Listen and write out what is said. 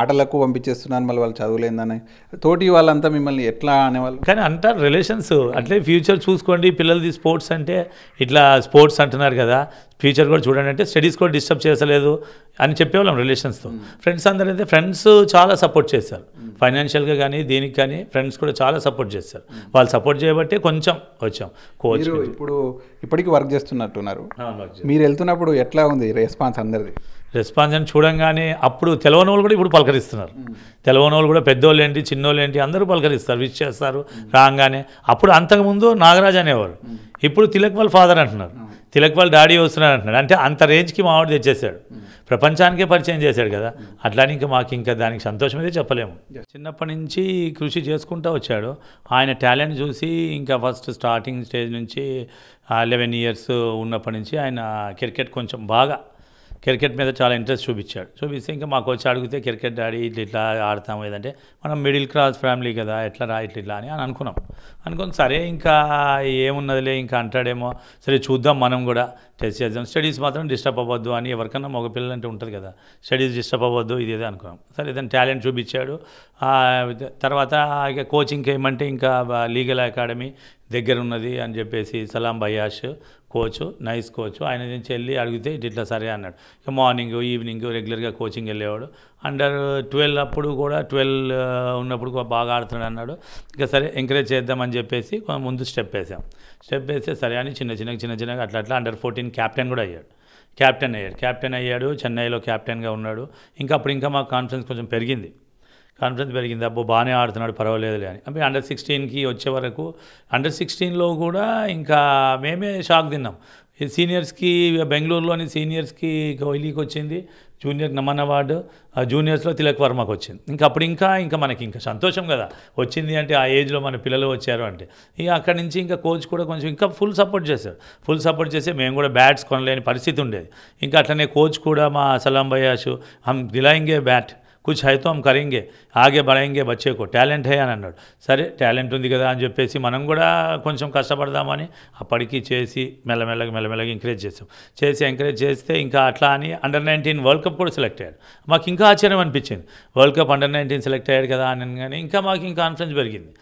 ఆటలకు పంపించేస్తున్నాను మళ్ళీ వాళ్ళు చదువులేందని తోటి వాళ్ళంతా మిమ్మల్ని ఎట్లా అనేవాళ్ళు? కానీ అంటారు రిలేషన్స్ అట్లే ఫ్యూచర్ చూసుకోండి పిల్లలది స్పోర్ట్స్ అంటే ఇట్లా స్పోర్ట్స్ అంటున్నారు కదా ఫ్యూచర్ కూడా చూడండి అంటే స్టడీస్ కూడా డిస్టర్బ్ చేసలేదు అని చెప్పేవాళ్ళం రిలేషన్స్తో. ఫ్రెండ్స్ అందరూ అయితే ఫ్రెండ్స్ చాలా సపోర్ట్ చేశారు ఫైనాన్షియల్గా కానీ దీనికి కానీ ఫ్రెండ్స్ కూడా చాలా సపోర్ట్ చేస్తారు. వాళ్ళు సపోర్ట్ చేయబట్టే కొంచెం వచ్చాం. కోచ్ ఇప్పుడు ఇప్పటికీ వర్క్ చేస్తున్నట్టున్నారు, మీరు వెళ్తున్నప్పుడు ఎట్లా ఉంది రెస్పాన్స్ అందరిది? రెస్పాన్స్ అని చూడంగానే అప్పుడు తెలవని వాళ్ళు కూడా ఇప్పుడు పలకరిస్తున్నారు. తెలవని వాళ్ళు కూడా పెద్దోళ్ళు ఏంటి చిన్నోళ్ళు ఏంటి అందరూ పలకరిస్తారు, విష్ చేస్తారు రాగానే. అప్పుడు అంతకుముందు నాగరాజ్ అనేవారు, ఇప్పుడు తిలక్ వాళ్ళ ఫాదర్ అంటున్నారు, తిలక్ వాళ్ళ డాడీ వస్తున్నారు అంటున్నారు. అంటే అంత రేంజ్కి మావాడు తెచ్చేసాడు, ప్రపంచానికే పరిచయం చేశాడు కదా. అట్లానే ఇంకా మాకు ఇంకా దానికి సంతోషం అయితే చెప్పలేము. చిన్నప్పటి నుంచి కృషి చేసుకుంటూ వచ్చాడు. ఆయన టాలెంట్ చూసి ఇంకా ఫస్ట్ స్టార్టింగ్ స్టేజ్ నుంచి 11 ఇయర్స్ ఉన్నప్పటి నుంచి ఆయన క్రికెట్ కొంచెం బాగా క్రికెట్ మీద చాలా ఇంట్రెస్ట్ చూపిస్తే ఇంకా మాకు వచ్చి అడిగితే క్రికెట్ డాడీ ఇట్లా ఆడతాము ఏదంటే మనం మిడిల్ క్లాస్ ఫ్యామిలీ కదా ఎట్లా రా ఇట్లా అని అనుకుని సరే ఇంకా ఏమున్నదిలే ఇంకా అంటాడేమో సరే చూద్దాం మనం కూడా టెస్ట్ చేద్దాం, స్టడీస్ మాత్రం డిస్టర్బ్ అవ్వద్దు అని ఎవరికన్నా మగపిల్లలు అంటే ఉంటుంది కదా, స్టడీస్ డిస్టర్బ్ అవ్వద్దు ఇదే అనుకున్నాం. సరే దాని టాలెంట్ చూపించాడు. తర్వాత ఇక కోచింగ్కి ఏమంటే ఇంకా లీగల్ అకాడమీ దగ్గర ఉన్నది అని చెప్పేసి సలాం బయాష్ కోచ్ నైస్ కోచ్ ఆయన నుంచి వెళ్ళి అడిగితే ఇట్లా సరే అన్నాడు. ఇక మార్నింగ్ ఈవినింగ్ రెగ్యులర్గా కోచింగ్ వెళ్ళేవాడు. అండర్ 12 అప్పుడు కూడా 12 ఉన్నప్పుడు బాగా ఆడుతున్నాడు అన్నాడు. ఇక సరే ఎంకరేజ్ చేద్దామని చెప్పేసి ముందు స్టెప్ వేస్తే సరే అని చిన్నగా అట్లా అండర్ 14 క్యాప్టెన్ కూడా అయ్యాడు. క్యాప్టెన్ అయ్యాడు చెన్నైలో క్యాప్టెన్గా ఉన్నాడు. ఇంకా మాకు కాన్ఫిడెన్స్ కొంచెం పెరిగింది. అబ్బో బాగానే ఆడుతున్నాడు పర్వాలేదులే అని. అంటే అండర్ 16కి వచ్చే వరకు అండర్ 16లో కూడా ఇంకా మేమే షాక్ తిన్నాం. సీనియర్స్కి బెంగళూరులోని సీనియర్స్కి కోహ్లీకి వచ్చింది, జూనియర్ నమన్ అవార్డు, జూనియర్స్లో తిలక్ వర్మకు వచ్చింది. ఇంకా మనకి ఇంకా సంతోషం కదా వచ్చింది అంటే ఆ ఏజ్లో మన పిల్లలు వచ్చారు అంటే. ఇక అక్కడి నుంచి ఇంకా కోచ్ కూడా కొంచెం ఇంకా ఫుల్ సపోర్ట్ చేస్తే మేము కూడా బ్యాట్స్ కొనలేని పరిస్థితి ఉండేది. ఇంకా అట్లనే కోచ్ కూడా మా సలాం బయాషు హమ్ దిలాయింగే బ్యాట్ కుछ है तो हम करेंगे आगे बढ़ाएंगे बच्चे को టాలెంట్ హే అని అన్నాడు. సరే టాలెంట్ ఉంది కదా అని చెప్పేసి మనం కూడా కొంచెం కష్టపడదామని అప్పటికి చేసి మెల్లమెల్లగా ఎంకరేజ్ చేస్తే ఇంకా అట్లా అని అండర్ 19 వరల్డ్ కప్ కూడా సెలెక్ట్ అయ్యాడు. మాకు ఇంకా ఆశ్చర్యం అనిపించింది, వరల్డ్ కప్ అండర్ 19 సెలెక్ట్ అయ్యాడు కదా అని. కానీ ఇంకా మాకు ఇంకా కాన్ఫిడెన్స్ పెరిగింది.